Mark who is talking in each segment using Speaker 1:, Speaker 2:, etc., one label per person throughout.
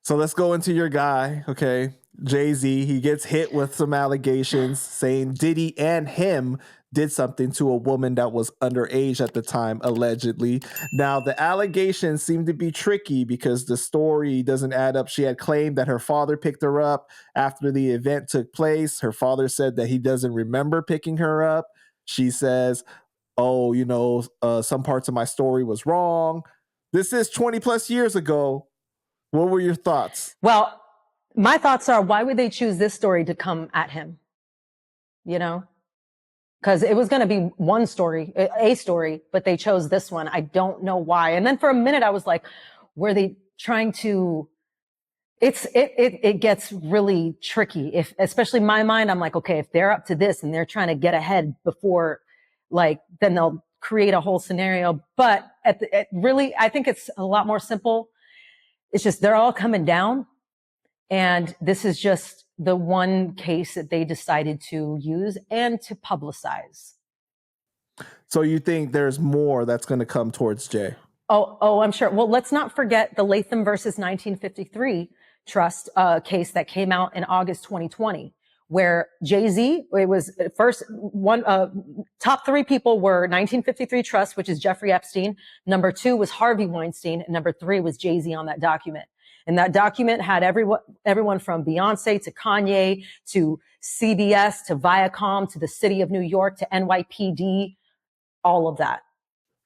Speaker 1: So let's go into your guy, okay? Jay-Z, he gets hit with some allegations saying Diddy and him did something to a woman that was underage at the time, allegedly. Now, the allegations seem to be tricky because the story doesn't add up. She had claimed that her father picked her up after the event took place. Her father said that he doesn't remember picking her up. She says, oh, some parts of my story was wrong. This is 20 plus years ago. What were your thoughts?
Speaker 2: Well, my thoughts are, why would they choose this story to come at him? Because it was going to be one story, a story, but they chose this one. I don't know why. And then for a minute, I was like, were they trying to? It gets really tricky. Especially in my mind, I'm like, okay, if they're up to this and they're trying to get ahead before, then they'll create a whole scenario. But really, I think it's a lot more simple. It's just they're all coming down, and this is just the one case that they decided to use and to publicize.
Speaker 1: So you think there's more that's going to come towards Jay?
Speaker 2: Oh, I'm sure. Well, let's not forget the Latham versus 1953 trust case that came out in August 2020, where Jay-Z, it was first one, top three people were 1953 trust, which is Jeffrey Epstein. Number two was Harvey Weinstein. And number three was Jay-Z on that document. And that document had everyone from Beyonce to Kanye to CBS to Viacom to the city of New York to NYPD, all of that.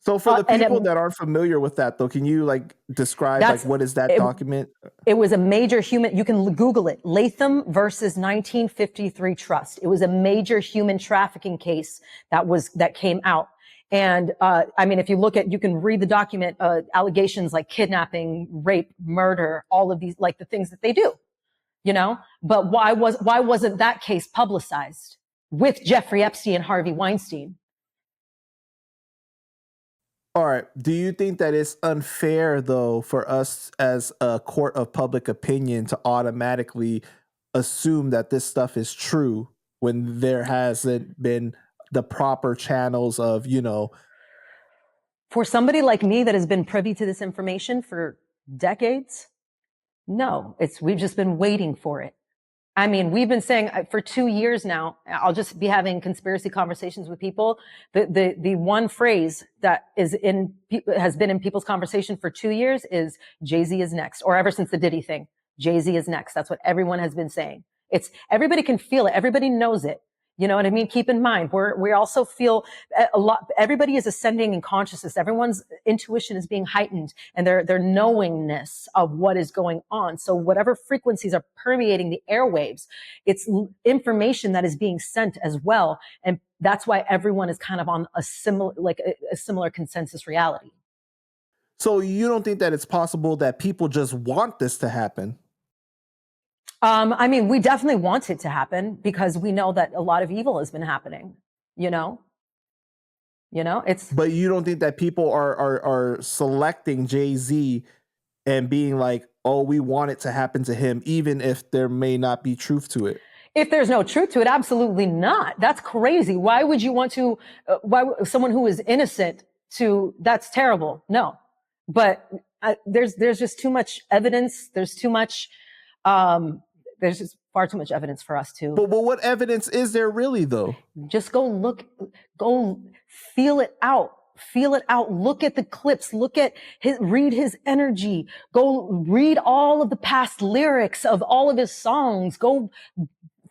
Speaker 1: So for the people that aren't familiar with that, though, can you describe what is that document?
Speaker 2: It was a major human, you can Google it, Latham versus 1953 trust. It was a major human trafficking case that came out. And if you look at, you can read the document, allegations like kidnapping, rape, murder, all of these, the things that they do, But why wasn't that case publicized with Jeffrey Epstein and Harvey Weinstein?
Speaker 1: All right. Do you think that it's unfair, though, for us as a court of public opinion to automatically assume that this stuff is true when there hasn't been the proper channels of,
Speaker 2: For somebody like me that has been privy to this information for decades, no, we've just been waiting for it. We've been saying for 2 years now, I'll just be having conspiracy conversations with people. The one phrase that has been in people's conversation for 2 years is Jay-Z is next, or ever since the Diddy thing, Jay-Z is next. That's what everyone has been saying. Everybody can feel it. Everybody knows it. You know what I mean? Keep in mind, we also feel a lot, everybody is ascending in consciousness. Everyone's intuition is being heightened and their knowingness of what is going on. So whatever frequencies are permeating the airwaves, it's information that is being sent as well. And that's why everyone is kind of on a similar consensus reality.
Speaker 1: So you don't think that it's possible that people just want this to happen?
Speaker 2: We definitely want it to happen because we know that a lot of evil has been happening, But
Speaker 1: you don't think that people are selecting Jay-Z and being like, oh, we want it to happen to him, even if there may not be truth to it?
Speaker 2: If there's no truth to it, absolutely not. That's crazy. Why would you want to, someone who is innocent that's terrible. No, but there's just too much evidence. There's just far too much evidence for us to.
Speaker 1: But what evidence is there really, though?
Speaker 2: Just go feel it out. Feel it out. Look at the clips. Read his energy. Go read all of the past lyrics of all of his songs. Go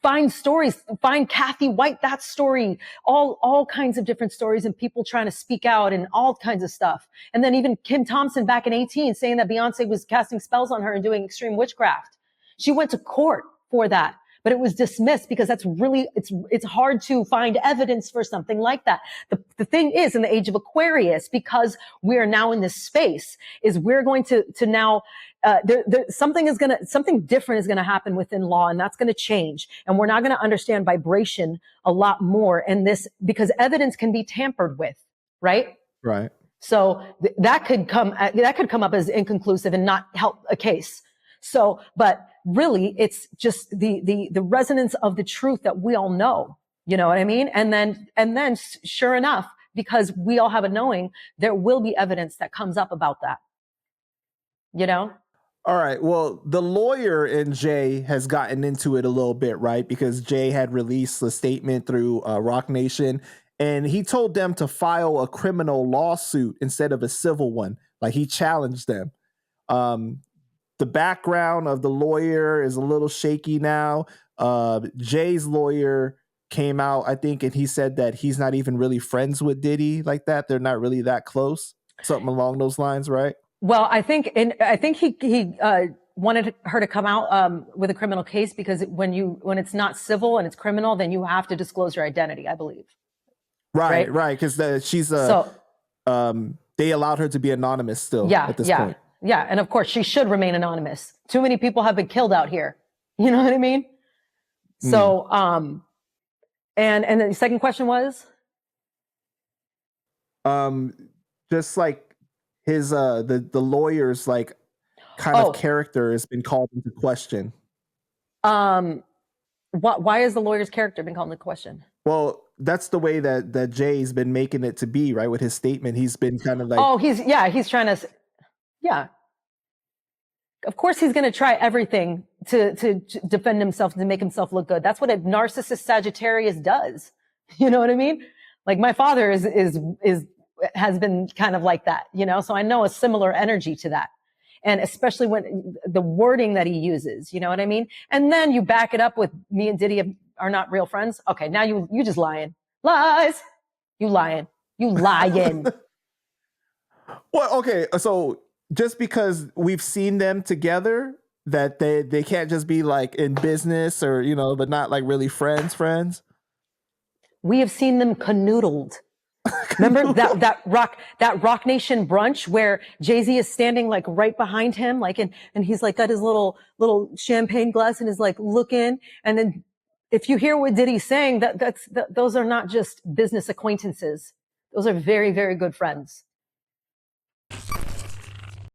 Speaker 2: find stories. Find Kathy White, that story. All kinds of different stories and people trying to speak out and all kinds of stuff. And then even Kim Thompson back in 2018 saying that Beyonce was casting spells on her and doing extreme witchcraft. She went to court for that, but it was dismissed because it's hard to find evidence for something like that. The thing is, in the age of Aquarius, because we are now in this space, is we're going to now, something different is going to happen within law, and that's going to change. And we're not going to understand vibration a lot more in this because evidence can be tampered with, right?
Speaker 1: Right.
Speaker 2: So that could come up as inconclusive and not help a case. So, but really it's just the resonance of the truth that we all know, you know what I mean? And then sure enough, because we all have a knowing, there will be evidence that comes up about that. you know?
Speaker 1: All right. Well, the lawyer and Jay has gotten into it a little bit, right? Because Jay had released a statement through Rock Nation, and he told them to file a criminal lawsuit instead of a civil one. Like he challenged them. Um, the background of the lawyer is a little shaky now. Jay's lawyer came out, I think, and he said that he's not even really friends with Diddy like that. They're not really that close. Something along those lines, right?
Speaker 2: Well, I think he wanted her to come out with a criminal case because when it's not civil and it's criminal, then you have to disclose your identity, I believe.
Speaker 1: Right. Because she's they allowed her to be anonymous still at this point.
Speaker 2: Yeah, and of course she should remain anonymous. Too many people have been killed out here. You know what I mean? So, and the second question was,
Speaker 1: just like his the lawyer's like kind of character has been called into question.
Speaker 2: Why is the lawyer's character been called into question?
Speaker 1: Well, that's the way that Jay's been making it to be, right? With his statement, he's been kind of like,
Speaker 2: he's trying to, of course he's going to try everything to defend himself and to make himself look good. That's what a narcissist Sagittarius does. You know what I mean? Like my father has been kind of like that, you know? So I know a similar energy to that. And especially when the wording that he uses, you know what I mean? And then you back it up with me and Diddy are not real friends. Okay, now you just lying. Lies. You lying. You lying.
Speaker 1: Well, okay, so just because we've seen them together, that they can't just be like in business or, you know, but not like really friends.
Speaker 2: We have seen them canoodled. Remember that Rock Nation brunch where Jay-Z is standing like right behind him, like and he's like got his little champagne glass and is like looking. And then if you hear what Diddy's saying, those are not just business acquaintances. Those are very, very good friends.